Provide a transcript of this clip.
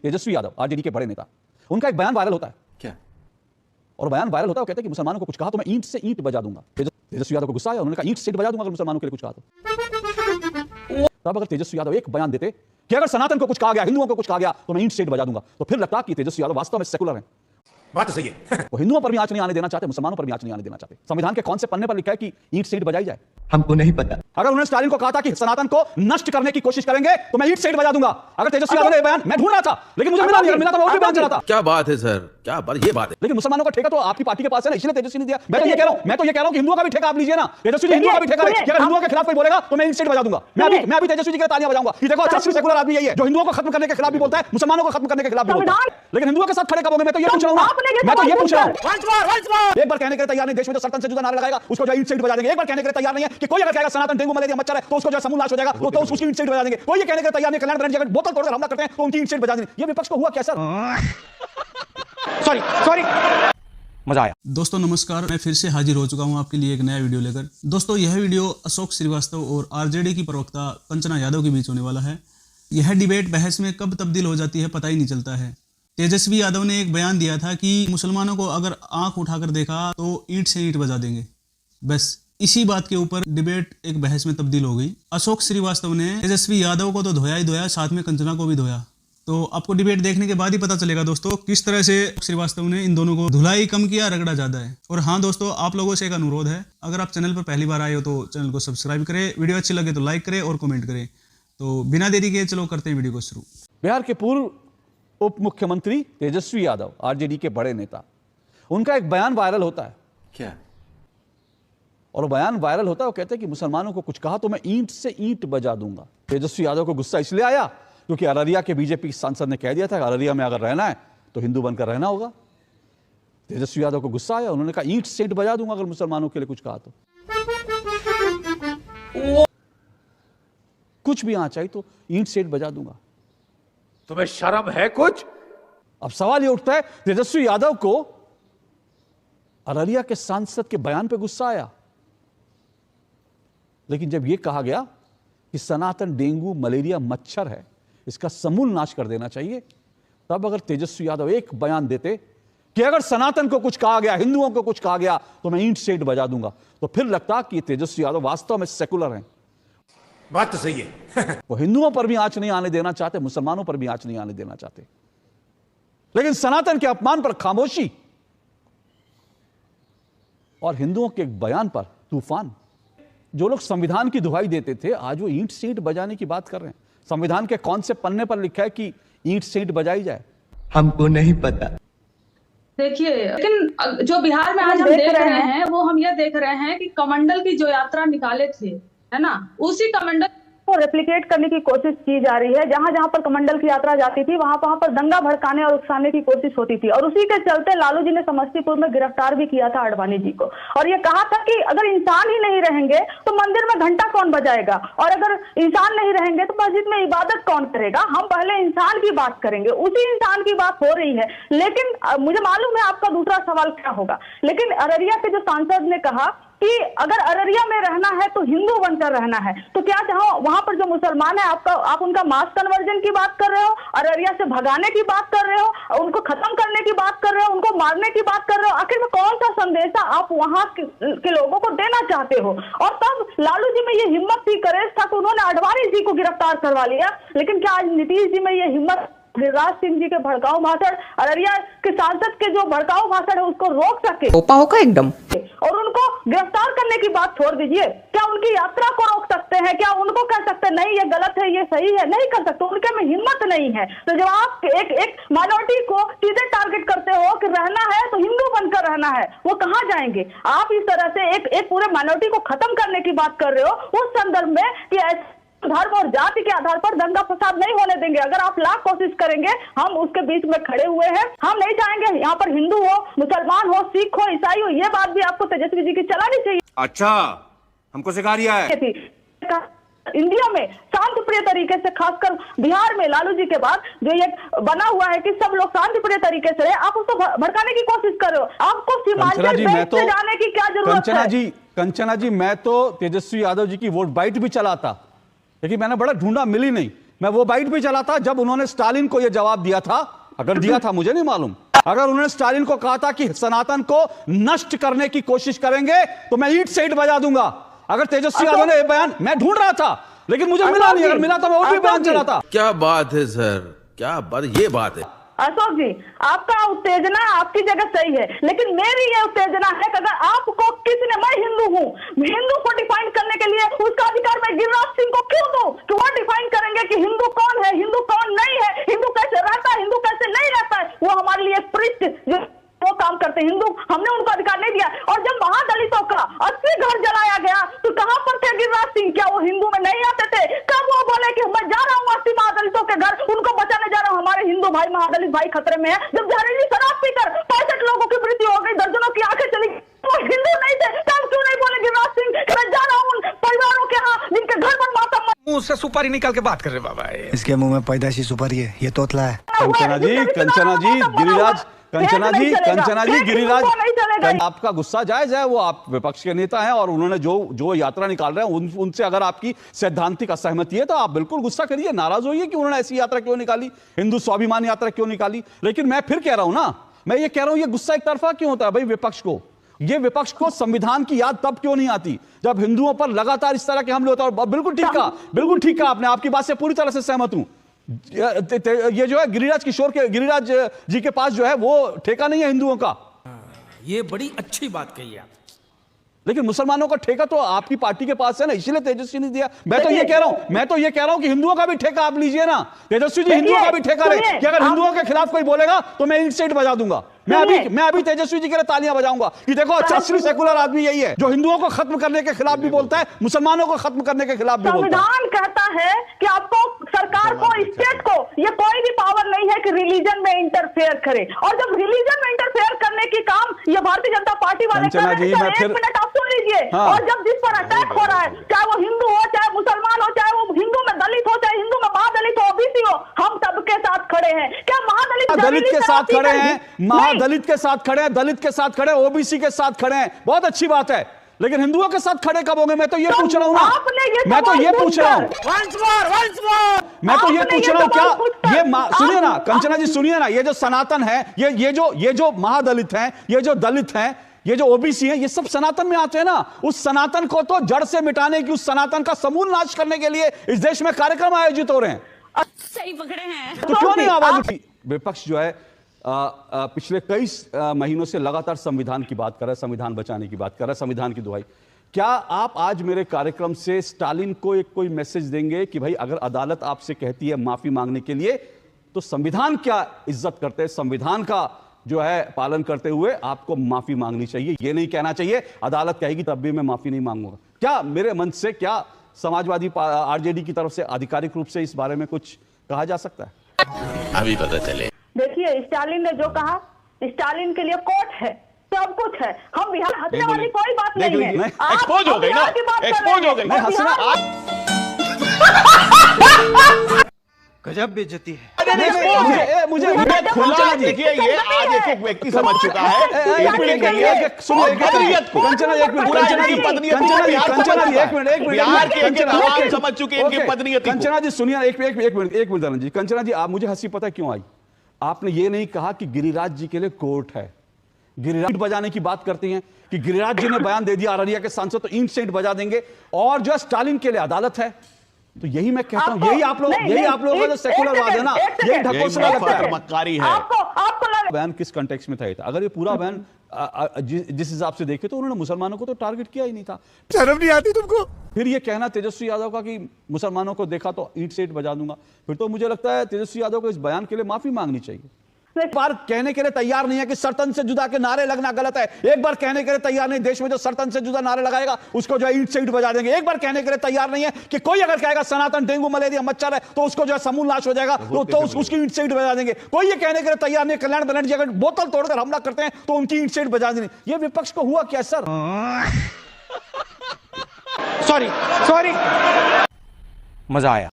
Tejashwi Yadav RJD के बड़े नेता, उनका एक बयान वायरल होता है। क्या? और बयान वायरल होता है, वो कहते हैं कि मुसलमानों को कुछ कहा तो मैं ईंट से ईंट बजा दूंगा। तेजस्वी यादव को गुस्सा आया, उन्होंने कहा ईंट से ईंट बजा दूंगा अगर मुसलमानों के लिए कुछ कहा तो। तब अगर तेजस्वी यादव एक बयान देते कि अगर सनातन को कुछ कहा गया, हिंदुओं को कुछ कहा गया तो मैं ईंट से ईंट बजा दूंगा, तो फिर लगता कि तेजस्वी यादव वास्तव में सेकुलर है। बात तो सही है। वो हिंदुओं पर भी आंच नहीं आने देना चाहते, मुसलमानों पर भी आंच नहीं आने देना चाहते। संविधान के कौन से पन्ने पर लिखा है कि ईंट से ईंट बजाई जाए? हमको नहीं पता। अगर उन्होंने स्टालिन को कहा था कि सनातन को नष्ट करने की कोशिश करेंगे तो मैं ईंट से ईंट बजा दूंगा, अगर तेजस्वी यादव ने बयान मैं ढूंढ रहा था लेकिन मुझे मिला नहीं, मिला तो मैं और भी बयान चला था। क्या बात है सर, क्या बात, ये बात है। लेकिन मुसलमानों का ठेका तो आपकी पार्टी के पास है ना, इसलिए तेजस्वी ने दिया। मैं तो ये कह रहा हूं कि हिंदुओं का भी ठेका आप लीजिए ना। तेजस्वी जी हिंदुओं का भी ठेका है कि अगर हिंदुओं के खिलाफ कोई बोलेगा तो मैं ईंट से ईंट बजा दूंगा। मैं अभी तेजस्वी जी के तालियां बजाऊंगा कि देखो असली सेकुलर आदमी यही है जो हिंदुओं को खत्म करने के खिलाफ भी बोलता है, मुसलमानों को खत्म करने के खिलाफ भी बोलता है। लेकिन हिंदुओं के साथ खड़े कब होंगे? मैं तो ये पूछ रहा हूं। एक बार कहने के लिए तैयार नहीं, देश में जो सल्तनत से जुदा नारा लगाएगा उसको जो ईंट से ईंट बजा देंगे। एक बार कहने के लिए तैयार नहीं है कि कोई अगर कहेगा सनातन डेंगू मलेरिया मच्छर है तो उसको जो समूल नाश हो जाएगा तो उसकी ईंट से ईंट बजा देंगे। कोई ये कहने के लिए तैयार नहीं, कल्याण बनर्जी अगर बोतल तोड़कर हमला करते हैं तो उनकी ईंट से ईंट बजा देंगे। ये विपक्ष को हुआ क्या सर? सॉरी मजा आया। दोस्तों नमस्कार, मैं फिर से हाजिर हो चुका हूं आपके लिए एक नया वीडियो लेकर। दोस्तों यह वीडियो अशोक श्रीवास्तव और आरजेडी की प्रवक्ता कंचना यादव के बीच होने वाला है। यह डिबेट बहस में कब तब्दील हो जाती है पता ही नहीं चलता है। तेजस्वी यादव ने एक बयान दिया था कि मुसलमानों को अगर आंख उठाकर देखा तो ईंट से ईंट बजा देंगे। बस इसी बात के ऊपर डिबेट एक बहस में तब्दील हो गई। अशोक श्रीवास्तव ने तेजस्वी यादव को तो धोया ही धोया, साथ में कंचना को भी धोया। तो आपको डिबेट देखने के बाद ही पता चलेगा दोस्तों किस तरह से श्रीवास्तव ने इन दोनों को धुलाई कम किया, रगड़ा ज्यादा है। और हाँ दोस्तों, आप लोगों से एक अनुरोध है, अगर आप चैनल पर पहली बार आए हो तो चैनल को सब्सक्राइब करें, वीडियो अच्छी लगे तो लाइक करें और कमेंट करें। तो बिना देरी के चलो करते हैं वीडियो को शुरू। बिहार के पूर्व उप मुख्यमंत्री तेजस्वी यादव आरजेडी के बड़े नेता, उनका एक बयान वायरल होता है। क्या? और बयान वायरल होता है, वो कहते हैं कि मुसलमानों को कुछ कहा तो मैं ईंट से ईंट बजा दूंगा। तेजस्वी यादव को गुस्सा इसलिए आया क्योंकि अररिया के बीजेपी सांसद ने कह दिया था कि अररिया में अगर रहना है तो हिंदू बनकर रहना होगा। तेजस्वी यादव को गुस्सा आया, उन्होंने कहा ईंट से ईंट बजा दूंगा अगर मुसलमानों के लिए कुछ कहा तो। कुछ भी आंच आई तो ईंट से ईंट बजा दूंगा। तुम्हें शर्म है कुछ? अब सवाल ये उठता है, तेजस्वी यादव को अररिया के सांसद के बयान पे गुस्सा आया, लेकिन जब यह कहा गया कि सनातन डेंगू मलेरिया मच्छर है, इसका समूल नाश कर देना चाहिए, तब अगर तेजस्वी यादव एक बयान देते कि अगर सनातन को कुछ कहा गया, हिंदुओं को कुछ कहा गया तो मैं ईंट से ईंट बजा दूंगा, तो फिर लगता कि तेजस्वी यादव वास्तव में सेकुलर हैं। बात तो सही है। वो हिंदुओं पर भी आंच नहीं आने देना चाहते, मुसलमानों पर भी आंच नहीं आने देना चाहते, लेकिन सनातन के अपमान पर खामोशी और हिंदुओं के एक बयान पर तूफान। जो लोग संविधान की दुहाई देते थे आज वो ईंट से ईंट बजाने की बात कर रहे हैं। संविधान के कौन से पन्ने पर लिखा है कि ईंट से ईंट बजाई जाए? हमको नहीं पता। देखिए, लेकिन जो बिहार में आज हम देख रहे हैं वो हम ये देख रहे हैं कि कमंडल की जो यात्रा निकाले थे, है ना, उसी कमंडल को रेप्लिकेट करने की कोशिश की जा रही है। जहां जहां पर कमंडल की यात्रा जाती थी वहां पर दंगा भड़काने और उकसाने की कोशिश होती थी, और उसी के चलते लालू जी ने समस्तीपुर में गिरफ्तार भी किया था आडवाणी जी को, और ये कहा था कि अगर इंसान ही नहीं रहेंगे तो मंदिर में घंटा कौन बजाएगा, और अगर इंसान नहीं रहेंगे तो मस्जिद में इबादत कौन करेगा। हम पहले इंसान की बात करेंगे, उसी इंसान की बात हो रही है। लेकिन मुझे मालूम है आपका दूसरा सवाल क्या होगा, लेकिन अररिया के जो सांसद ने कहा कि अगर अररिया में रहना है तो हिंदू बनकर रहना है, तो क्या जहां वहां पर जो मुसलमान है आप उनका मास कन्वर्जन की बात कर रहे हो, अररिया से भगाने की बात कर रहे हो, उनको खत्म करने की बात कर रहे हो, उनको मारने की बात कर रहे हो। आखिर में कौन सा संदेशा आप वहां के लोगों को देना चाहते हो? और तब लालू जी में ये हिम्मत थी, करेज था कि उन्होंने आडवाणी जी को गिरफ्तार करवा लिया। लेकिन क्या आज नीतीश जी में ये हिम्मत, गिरिराज सिंह जी के भड़काऊ भाषण, अररिया के सांसद के जो भड़काऊ भाषण है उसको रोक सके? ओपा होगा एकदम। और उनको गिरफ्तार करने की बात छोड़ दीजिए, क्या उनकी यात्रा को रोक सकते हैं? क्या उनको कह सकते हैं नहीं ये गलत है ये सही है? नहीं कर सकते, उनके में हिम्मत नहीं है। तो जब आप एक माइनॉरिटी को सीधे टारगेट करते हो कि रहना है तो हिंदू बनकर रहना है, वो कहां जाएंगे? आप इस तरह से एक पूरे माइनॉरिटी को खत्म करने की बात कर रहे हो उस संदर्भ में कि ऐसे धर्म और जाति के आधार पर दंगा फसाद नहीं होने देंगे। अगर आप लाख कोशिश करेंगे हम उसके बीच में खड़े हुए हैं। हम नहीं चाहेंगे यहाँ पर हिंदू हो, मुसलमान हो, सिख हो, ईसाई हो, ये बात भी आपको तेजस्वी जी की चलानी चाहिए। अच्छा, हमको सिखा रिया है। इंडिया में शांतिप्रिय तरीके से, खासकर बिहार में लालू जी के बाद जो ये बना हुआ है कि सब लोग शांतिप्रिय तरीके से रहे, आप उसको भड़काने की कोशिश कर रहे हो। आपको सीमांचल बेल्ट से जाने की क्या जरूरत है? कंचना जी, मैं तो तेजस्वी यादव जी की वोट बाइट भी चलाता, लेकिन मैंने बड़ा ढूंढा, मिली नहीं। मैं वो बाइट भी चला था जब उन्होंने स्टालिन को यह जवाब दिया था, अगर दिया था मुझे नहीं मालूम, अगर उन्होंने स्टालिन को कहा था कि सनातन को नष्ट करने की कोशिश करेंगे तो मैं ईंट से ईंट बजा दूंगा। अगर तेजस्वी यादव ने बयान, मैं ढूंढ रहा था लेकिन मुझे मिला नहीं, अगर मिला तो मैं और भी बयान चला था। क्या बात है सर, क्या बात, ये बात है। अशोक जी, आपका उत्तेजना आपकी जगह सही है, लेकिन मेरी ये उत्तेजना है कि अगर आपको किसी ने, मैं हिंदू हूँ, हिंदू को डिफाइन करने के लिए उसका अधिकार मैं गिरिराज सिंह को क्यों दूं कि वो डिफाइन करेंगे कि हिंदू कौन है, हिंदू कौन नहीं है, हिंदू कैसे रहता है, हिंदू कैसे नहीं रहता है। वो हमारे लिए प्रीस्ट जो वो काम करते हैं हिंदू, हमने उनको अधिकार नहीं दिया। और जब महादलितों का 80 घर जलाया गया तो कहां पर थे गिरिराज सिंह? क्या वो हिंदू में नहीं आते थे? कब वो बोले कि मैं जा रहा हूं 80 महादलितों के घर, उनको बचाने जा रहा हूं, हमारे हिंदू भाई महादलित भाई खतरे में है? जब जहरीली शराब पीकर 65 लोगों की मृत्यु हो गई, दर्जनों की आंखें चली गई, वो हिंदू नहीं थे, तब क्यों नहीं बोले गिरिराज सिंह कि मैं जा रहा हूं उन परिवारों के यहाँ जिनके घर पर माता मुंह से सुपारी निकाल के बात कर रहे बाबा। इसके मुंह में पैदाशी सुपारी है, ये तोतला है। कंचना जी, कंचना जी, गिरिराज, कंचना जी, कंचना जी, गिरिराज, आपका गुस्सा जायज है, वो आप विपक्ष के नेता हैं और उन्होंने जो यात्रा निकाल रहे हैं उनसे अगर आपकी सैद्धांतिक असहमति है तो आप बिल्कुल गुस्सा करिए, नाराज होइए कि उन्होंने ऐसी यात्रा क्यों निकाली, हिंदू स्वाभिमान यात्रा क्यों निकाली। लेकिन मैं फिर कह रहा हूं ना, मैं ये कह रहा हूं ये गुस्सा एक तरफा क्यों होता है भाई विपक्ष को? ये विपक्ष को संविधान की याद तब क्यों नहीं आती जब हिंदुओं पर लगातार इस तरह के हमले होते हैं? और बिल्कुल ठीक कहा, बिल्कुल ठीक कहा आपने, आपकी बात से पूरी तरह से सहमत हूं। ये जो है गिरिराज जी के पास जो है वो ठेका नहीं है हिंदुओं का। ये बड़ी अच्छी बात कही आप। लेकिन मुसलमानों का ठेका तो आपकी पार्टी के पास है ना, इसीलिए तेजस्वी ने दिया। मैं तो ये कह रहा हूं कि हिंदुओं का भी ठेका आप लीजिए ना, तेजस्वी जी, हिंदुओं का भी ठेका ले कि अगर हिंदुओं के खिलाफ कोई बोलेगा तो मैं ईंट से ईंट बजा दूंगा। मैं अभी तेजस्वी जी के लिए तालियां बजाऊंगा कि देखो असली सेकुलर आदमी यही है जो हिंदुओं को खत्म करने के खिलाफ भी बोलता है, मुसलमानों को खत्म करने के खिलाफ भी बोलता है। संविधान कहता है कि आपको, सरकार को, स्टेट को ये कोई भी पावर नहीं है कि रिलीजन में इंटरफेयर करे, और जब रिलीजन में इंटरफेयर करने की काम ये भारतीय जनता पार्टी वाले कर रहे हैं, एक मिनट आप सुन लीजिए। और जब जिस पर अटैक हो रहा है, चाहे वो हिंदू हो, चाहे मुसलमान हो, चाहे वो हिंदू में दलित हो, चाहे हिंदू में महादलित हो, ओबीसी हो, हम सबके साथ खड़े हैं। क्या महादलित दलित के साथ खड़े हैं, महादलित के साथ खड़े हैं, दलित के साथ खड़े हैं, ओबीसी के साथ खड़े हैं, बहुत अच्छी बात है, लेकिन हिंदुओं के साथ खड़े कब होंगे? मैं तो ये पूछ रहा हूं ना, मैं तो ये पूछ रहा हूं, मैं तो ये पूछ रहा हूं, क्या ये सुनिए ना कंचना जी, सुनिए ना, ये जो सनातन है, ये जो महादलित हैं, ये जो दलित हैं, ये जो ओबीसी हैं, ये सब सनातन में आते हैं ना। उस सनातन को तो जड़ से मिटाने की, उस सनातन का समूल नाश करने के लिए इस देश में कार्यक्रम आयोजित हो रहे हैं। सही पकड़े हैं तो क्यों नहीं आवाज उठी? विपक्ष जो है पिछले कई महीनों से लगातार संविधान की बात कर रहा है, संविधान बचाने की बात कर रहा है, संविधान की दुहाई। क्या आप आज मेरे कार्यक्रम से स्टालिन को कोई मैसेज देंगे कि भाई अगर अदालत आपसे कहती है माफी मांगने के लिए तो संविधान क्या इज्जत करते हैं, संविधान का जो है पालन करते हुए आपको माफी मांगनी चाहिए, ये नहीं कहना चाहिए अदालत कहेगी तब भी मैं माफी नहीं मांगूंगा? क्या मेरे मन से, क्या समाजवादी आरजेडी की तरफ से आधिकारिक रूप से इस बारे में कुछ कहा जा सकता है? अभी पता चले। देखिए, स्टालिन ने जो कहा, स्टालिन के लिए कोर्ट है, सब कुछ है, हम बिहार हंसने वाली कोई बात नहीं है। एक्सपोज हो गई ना, एक्सपोज हो गई। नहीं हंसना, गजब बेइज्जती है। मुझे देखिए, ये आज एक व्यक्ति समझ चुका है कंचना जी, सुनिए एक मिनट जी। कंचना जी, आप, मुझे हंसी पता क्यों आई? आपने ये नहीं कहा कि गिरिराज जी के लिए कोर्ट है, गिरिराज बजाने की बात करती हैं कि गिरिराज जी ने बयान दे दिया अररिया के सांसद तो ईंट से ईंट बजा देंगे, और जो स्टालिन के लिए अदालत है। तो यही मैं कहता हूं, यही आप लोगों का जो सेकुलरवाद है ना, यही ढकोसला लगता है, मक्कारी है। आपको बयान किस कंटेक्स्ट में था? अगर ये पूरा बयान जिस हिसाब से देखे तो उन्होंने मुसलमानों को तो टारगेट किया ही नहीं था। शर्म नहीं आती तुमको? फिर ये कहना तेजस्वी यादव का कि मुसलमानों को देखा तो ईंट से ईंट बजा दूंगा, फिर तो मुझे लगता है तेजस्वी यादव को इस बयान के लिए माफी मांगनी चाहिए। एक बार कहने के लिए तैयार नहीं है कि सरतन से जुदा के नारे लगना गलत है, एक बार कहने के लिए तैयार नहीं, देश में जो सरतन से जुदा नारे लगाएगा उसको जो है ईंट से ईंट बजा देंगे। एक बार कहने के लिए तैयार नहीं है कि कोई अगर कहेगा सनातन डेंगू मलेरिया मच्छर है तो उसको जो है समूल नाश हो जाएगा, तो उसकी ईंट से ईंट बजा देंगे। कोई ये कहने के लिए तैयार नहीं, कल्याण बनर्जी अगर बोतल तोड़कर हमला करते हैं तो उनकी ईंट से ईंट बजा देंगे। ये विपक्ष को हुआ क्या सर? सॉरी मजा आया।